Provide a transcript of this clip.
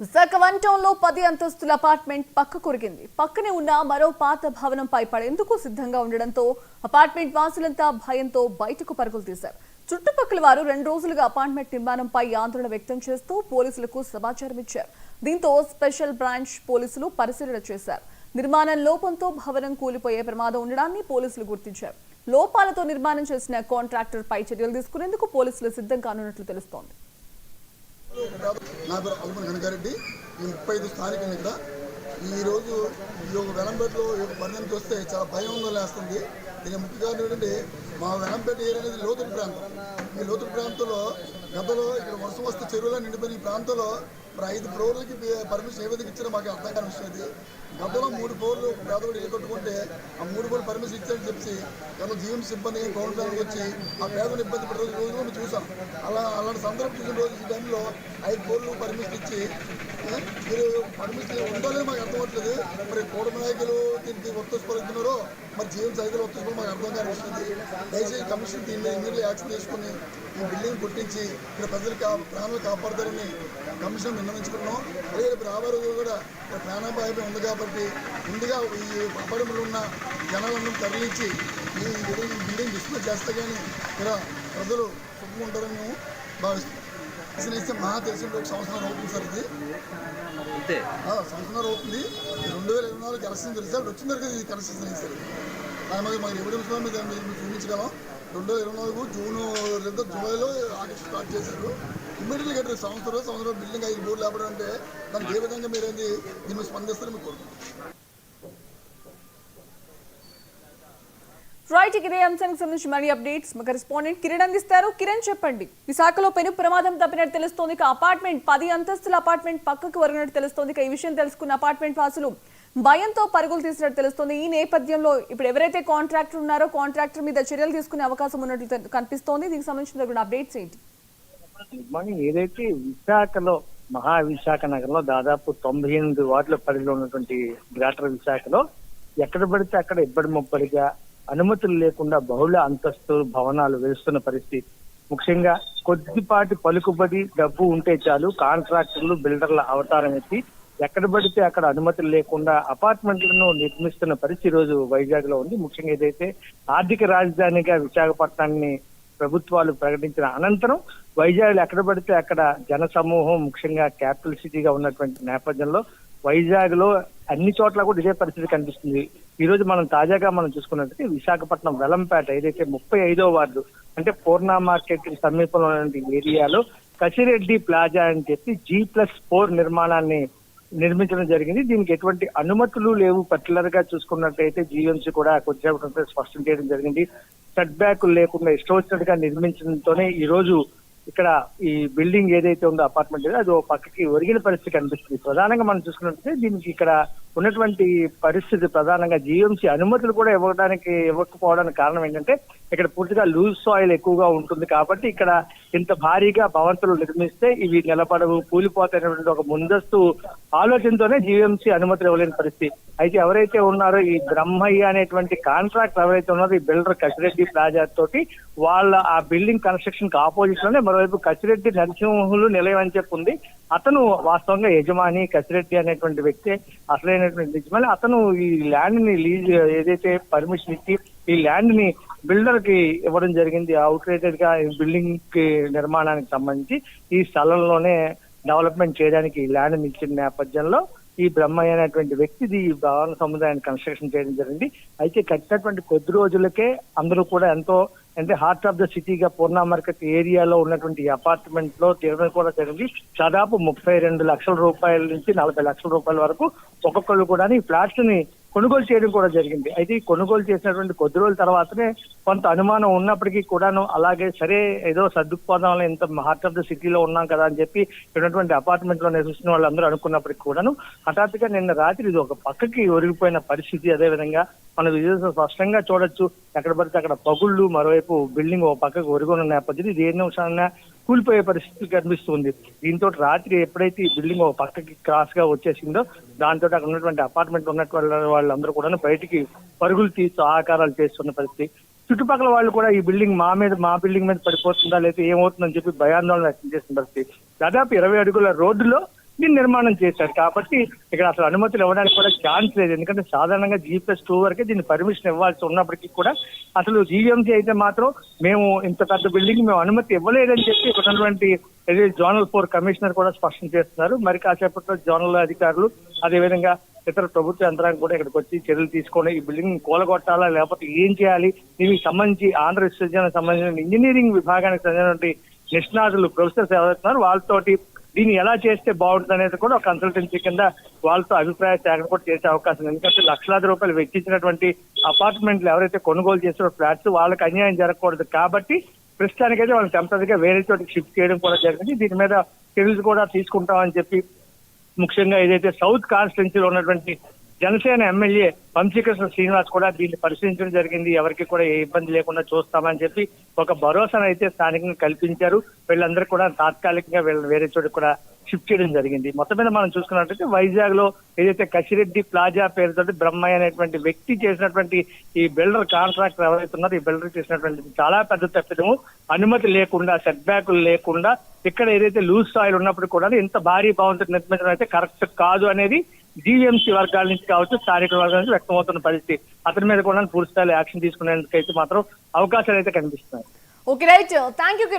Visakha one town లో 10 అంతస్తుల apartment పక్క కొరిగింది. పక్కనే ఉన్న మరో పాత భవనంపై పడేందుకు సిద్ధంగా ఉండడంతో అపార్ట్మెంట్ వాసులంతా భయంతో బయటకు పరుగులు తీశారు. చుట్టుపక్కల వారు 2 రోజులుగా అపార్ట్మెంట్ నిర్మాణంపై ఆందోళన వ్యక్తం చేస్తూ పోలీసులకు సమాచారం ఇచ్చారు. దీంతో స్పెషల్ బ్రాంచ్ పోలీసులు పరిశీలన చేశారు. నిర్మాణం లోపంతో భవనం కూలిపోయే ప్రమాదం ఉండడాన్ని పోలీసులు గుర్తించారు. లోపాలతో నిర్మాణం చేసిన కాంట్రాక్టర్ పై చర్యలు తీసుకునేందుకు పోలీసులు సిద్ధం కానున్నట్లు తెలుస్తోంది. నా పేరు అల్మన్ కనకారెడ్డి. ఈ 35 స్థానికులు ఇక్కడ ఈరోజు ఈ యొక్క వెలంపేటలో ఈ యొక్క పరిణామం చూస్తే చాలా భయం లేస్తుంది. దీనికి ముఖ్య కారణం ఏంటంటే మా వెలంపేట ఏరియా అనేది లోతట్టు ప్రాంతం. ఈ లోతట్టు ప్రాంతంలో గతంలో ఇక్కడ వర్షం వస్తే చెరువులో నిండిపోయిన ఈ ప్రాంతంలో మరి 5 ఫ్లోర్లకి పర్మిషన్ ఏ విధంగా ఇచ్చారో మాకు అర్థం కాని విషయం ఇది. గతంలో 3 ఫ్లోర్లు పేదవాడు ఇల్లు కట్టుకుంటే ఆ 3 ఫ్లోర్లు పర్మిషన్ ఇచ్చారని చెప్పి గతంలో జీఎం సిబ్బంది పవన్ ప్లాన్కి వచ్చి ఆ పేదవాడు ఇబ్బంది పడే రోజులు మేము చూసాం. అలాంటి సందర్భం చూసిన రోజు ఈ టైంలో 5 ఫ్లోర్లు పర్మిషన్ ఇచ్చి మీరు పర్మిషన్ ఉండాలని మాకు అర్థం అవ్వట్లేదు. మరి కూటమి నాయకులు దీనికి వర్తించుకోలేకున్నారో మరి జీఎం సైకిల్ వర్తించుకోవడం మాకు అర్థం కాని వస్తుంది. దయచేసి కమిషన్ దీని మీద ఇమీడియట్లీ యాక్షన్ తీసుకుని ఈ బిల్డింగ్ గుర్తించి ఇక్కడ ప్రజలకి ప్రాణాలు కాపాడతారని కమిషన్ విన్నవించుకున్నాం. అలాగే రేపు రాబోయే రోజులు కూడా ప్రాణాపాయం ఉంది కాబట్టి ముందుగా ఈ అపార్ట్మెంట్లో ఉన్న జనాలను తరలించి ఈ బిల్డింగ్ డిస్ప్లే చేస్తే కానీ ఇక్కడ ప్రజలు సుఖంగా ఉంటారని మేము భావిస్తున్నాం. ఇస్తే మహా తెలిసిన ఒక సంవత్సరం అవుతుంది సార్. ఇది సంవత్సరం అవుతుంది. 2024 ఎలక్షన్ రిజల్ట్ వచ్చిన తర్వాత ఇది కన్స్ట్రక్షన్ అయింది సార్. దాని మీద మాకు ఎవిడెన్స్ మేము చూపించగలం. 2024 జూన్ లేదా జూలైలో ఆగస్టు స్టార్ట్ చేశారు. ఇమ్మీడియట్గా కట్టారు. సంవత్సరం బిల్డింగ్ 5 బోర్డు లేపడం అంటే దానికి ఏ విధంగా మీరు ఏంది దీన్ని స్పందిస్తారని మీకు కోరుకుంటున్నాం. రైట్, ఇదే అంశానికి సంబంధించి మరి అప్డేట్స్ మా కరెస్పాండెంట్ కిరణ్ అందిస్తారు. కిరణ్, చెప్పండి. విశాఖలో పెను ప్రమాదం తప్పినట్టు తెలుస్తోంది. అపార్ట్మెంట్ 10 అంతస్తుల అపార్ట్మెంట్ పక్కకు వరిగినట్టు తెలుస్తోంది. ఈ విషయం తెలుసుకున్న అపార్ట్మెంట్ వాసులు భయంతో పరుగులు తీసినట్టు తెలుస్తోంది. ఈ నేపథ్యంలో ఇప్పుడు ఎవరైతే కాంట్రాక్టర్ ఉన్నారో కాంట్రాక్టర్ మీద చర్యలు తీసుకునే అవకాశం ఉన్నట్లు కనిపిస్తోంది. దీనికి సంబంధించిన అప్డేట్స్ ఏంటి? ఏదైతే విశాఖలో మహావిశాఖ నగరంలో దాదాపు 98 వార్డుల పరిధిలో ఉన్నటువంటి గ్రేటర్ విశాఖలో ఎక్కడ పడితే అక్కడ ఇబ్బడి ముబ్బడిగా అనుమతులు లేకుండా బహుళ అంతస్తు భవనాలు వెలుస్తున్న పరిస్థితి. ముఖ్యంగా కొద్దిపాటి పలుకుబడి డబ్బు ఉంటే చాలు కాంట్రాక్టర్లు బిల్డర్ల అవతారం ఎత్తి ఎక్కడ పడితే అక్కడ అనుమతులు లేకుండా అపార్ట్మెంట్లను నిర్మిస్తున్న పరిస్థితి రోజు వైజాగ్ లో ఉంది. ముఖ్యంగా ఏదైతే ఆర్థిక రాజధానిగా విశాఖపట్నాన్ని ప్రభుత్వాలు ప్రకటించిన అనంతరం వైజాగ్ ఎక్కడ పడితే అక్కడ జన సమూహం ముఖ్యంగా క్యాపిటల్ సిటీగా ఉన్నటువంటి నేపథ్యంలో వైజాగ్ లో అన్ని చోట్ల కూడా ఇదే పరిస్థితి కనిపిస్తుంది. ఈ రోజు మనం తాజాగా చూసుకున్నట్లయితే విశాఖపట్నం వెలంపేట ఏదైతే 35వ వార్డు అంటే పూర్ణ మార్కెట్ సమీపంలో ఉన్నటువంటి ఏరియాలో కసిరెడ్డి ప్లాజా అని చెప్పి G+4 నిర్మాణాన్ని నిర్మించడం జరిగింది. దీనికి ఎటువంటి అనుమతులు లేవు. పర్టికులర్ గా చూసుకున్నట్టయితే జీఎంసీ కూడా కొద్దిసేపటి స్పష్టం చేయడం జరిగింది. సెట్ బ్యాక్లు లేకుండా ఇష్టం వచ్చినట్టుగా నిర్మించడంతోనే ఈ రోజు ఇక్కడ ఈ బిల్డింగ్ ఏదైతే ఉందో అపార్ట్మెంట్ అది ఓ పక్కకి ఒరిగిన పరిస్థితి కనిపిస్తుంది. ప్రధానంగా మనం చూసుకున్నట్లయితే దీనికి ఇక్కడ ఉన్నటువంటి పరిస్థితి ప్రధానంగా జీఎంసీ అనుమతులు కూడా ఇవ్వకపోవడానికి కారణం ఏంటంటే ఇక్కడ పూర్తిగా లూజ్ సాయిల్ ఎక్కువగా ఉంటుంది కాబట్టి ఇక్కడ ఇంత భారీగా భవంతులు నిర్మిస్తే ఇవి నిలబడవు, కూలిపోతాయనేటువంటి ఒక ముందస్తు ఆలోచనతోనే జీఎంసీ అనుమతులు ఇవ్వలేని పరిస్థితి. అయితే ఎవరైతే ఉన్నారో ఈ బ్రహ్మయ్య అనేటువంటి కాంట్రాక్టర్ ఎవరైతే ఉన్నారో ఈ బిల్డర్ కసిరెడ్డి ప్లాజా తోటి వాళ్ళ ఆ బిల్డింగ్ కన్స్ట్రక్షన్ కి ఆపోజిట్ లోనే మరోవైపు కసిరెడ్డి నరసింహులు నిలయం అని చెప్పి ఉంది. అతను వాస్తవంగా యజమాని కసిరెడ్డి అనేటువంటి వ్యక్తి అసలైనటువంటి యజమాని. అతను ఈ ల్యాండ్ ని లీజ్ ఏదైతే పర్మిషన్ ఇచ్చి ఈ ల్యాండ్ ని బిల్డర్ కి ఇవ్వడం జరిగింది. అవుట్రేటెడ్ గా బిల్డింగ్ కి నిర్మాణానికి సంబంధించి ఈ స్థలంలోనే డెవలప్మెంట్ చేయడానికి ల్యాండ్ ఇచ్చిన నేపథ్యంలో ఈ బ్రహ్మయ్య అనేటువంటి వ్యక్తిది ఈ భవన సముదాయాన్ని కన్స్ట్రక్షన్ చేయడం జరిగింది. అయితే కట్టినటువంటి కొద్ది రోజులకే అందరూ కూడా ఎంతో అంటే హార్ట్ ఆఫ్ ద సిటీగా పూర్ణ మార్కెట్ ఏరియాలో ఉన్నటువంటి అపార్ట్మెంట్ లో తీరడం కూడా జరిగింది. దాదాపు 32 లక్షల రూపాయల నుంచి 40 లక్షల రూపాయల వరకు ఒక్కొక్కరు కూడా ఈ ఫ్లాట్స్ ని కొనుగోలు చేయడం కూడా జరిగింది. అయితే ఈ కొనుగోలు చేసినటువంటి కొద్ది రోజుల తర్వాతనే కొంత అనుమానం ఉన్నప్పటికీ కూడాను అలాగే సరే ఏదో సర్దుకుపోదాం ఇంత హార్ట్ ఆఫ్ ద సిటీలో ఉన్నాం కదా అని చెప్పి ఉన్నటువంటి అపార్ట్మెంట్ లో నివసిస్తున్న వాళ్ళందరూ అనుకున్నప్పటికీ కూడాను హఠాత్తుగా నిన్న రాత్రి ఇది ఒక పక్కకి ఒరిగిపోయిన పరిస్థితి. అదేవిధంగా మన విజువల్స్ స్పష్టంగా చూడొచ్చు. ఎక్కడ పడితే అక్కడ పగుళ్ళు, మరోవైపు బిల్డింగ్ ఒక పక్కకు ఒరిగిన నేపథ్యం ఇది ఏ నిమిషాలైనా కూలిపోయే పరిస్థితి కనిపిస్తుంది. దీంతో రాత్రి ఎప్పుడైతే ఈ బిల్డింగ్ ఒక పక్కకి క్రాస్ గా వచ్చేసిందో దాంతో అక్కడ ఉన్నటువంటి అపార్ట్మెంట్ ఉన్నటువంటి వాళ్ళందరూ కూడా బయటికి పరుగులు తీస్తూ ఆకారాలు చేస్తున్న పరిస్థితి. చుట్టుపక్కల వాళ్ళు కూడా ఈ బిల్డింగ్ మా బిల్డింగ్ మీద పడిపోతుందా లేదా ఏమవుతుందని చెప్పి భయాందోళన వ్యక్తం చేసిన పరిస్థితి. దాదాపు 20 అడుగుల రోడ్డులో దీన్ని నిర్మాణం చేశారు. కాబట్టి ఇక్కడ అసలు అనుమతులు ఇవ్వడానికి కూడా ఛాన్స్ లేదు. ఎందుకంటే సాధారణంగా G+2 వరకే దీన్ని పర్మిషన్ ఇవ్వాల్సి ఉన్నప్పటికీ కూడా అసలు జీవీఎంసీ అయితే మాత్రం మేము ఇంత పెద్ద బిల్డింగ్ మేము అనుమతి ఇవ్వలేదని చెప్పి ఇక్కడ ఉన్నటువంటి జోనల్ 4 కమిషనర్ కూడా స్పష్టం చేస్తున్నారు. మరి కాసేపట్లో జోనల్ అధికారులు అదేవిధంగా ఇతర ప్రభుత్వ యంత్రాంగం కూడా ఇక్కడికి వచ్చి చర్యలు తీసుకొని ఈ బిల్డింగ్ కూలగొట్టాలా లేకపోతే ఏం చేయాలి, దీనికి సంబంధించి ఆంధ్ర విశ్వవిద్యాలయానికి సంబంధించిన ఇంజనీరింగ్ విభాగానికి చెందినటువంటి నిష్ణాతులు ప్రొఫెసర్స్ ఎవరున్నారు వాళ్ళతోటి దీన్ని ఎలా చేస్తే బాగుంటుంది అనేది కూడా ఒక కన్సల్టెన్సీ కింద వాళ్ళతో అభిప్రాయ సేకరణ కూడా చేసే అవకాశం ఉంది. ఎందుకంటే లక్షలాది రూపాయలు వెచ్చించినటువంటి అపార్ట్మెంట్లు ఎవరైతే కొనుగోలు చేసిన ఫ్లాట్స్ వాళ్ళకి అన్యాయం జరగకూడదు. కాబట్టి ప్రస్తుతానికైతే వాళ్ళని టెంపరీగా వేరే చోటికి షిఫ్ట్ చేయడం కూడా జరిగింది. దీని మీద చర్యలు కూడా తీసుకుంటామని చెప్పి ముఖ్యంగా ఏదైతే సౌత్ కాన్స్టిట్యున్సీలో ఉన్నటువంటి జనసేన ఎమ్మెల్యే వంశీకృష్ణ శ్రీనివాస్ కూడా దీన్ని పరిశీలించడం జరిగింది. ఎవరికి కూడా ఏ ఇబ్బంది లేకుండా చూస్తామని చెప్పి ఒక భరోసాను అయితే స్థానికంగా కల్పించారు. వీళ్ళందరూ కూడా తాత్కాలికంగా వీళ్ళని వేరే చోటుకు కూడా షిఫ్ట్ చేయడం జరిగింది. మొత్తం మీద మనం చూసుకున్నట్లయితే వైజాగ్ లో ఏదైతే కసిరెడ్డి ప్లాజా పేరుతో బ్రహ్మయ్య అనేటువంటి వ్యక్తి చేసినటువంటి ఈ బిల్డర్ కాంట్రాక్టర్ ఎవరైతే ఉన్నారో ఈ బిల్డర్ చేసినటువంటి చాలా పెద్ద తప్పిదము. అనుమతి లేకుండా సెట్ బ్యాకులు లేకుండా ఇక్కడ ఏదైతే లూజ్ సాయిల్ ఉన్నప్పుడు కూడా ఇంత భారీ భవంతులు నిర్మించడం అయితే కరెక్ట్ కాదు అనేది జీవీఎంసీ వర్గాల నుంచి కావచ్చు స్థానిక వర్గాల నుంచి వ్యక్తమవుతున్న పరిస్థితి. అతని మీద కూడా పూర్తి స్థాయిలో యాక్షన్ తీసుకునేందుకైతే మాత్రం అవకాశాలు అయితే కనిపిస్తున్నాయి. Okay right, thank you.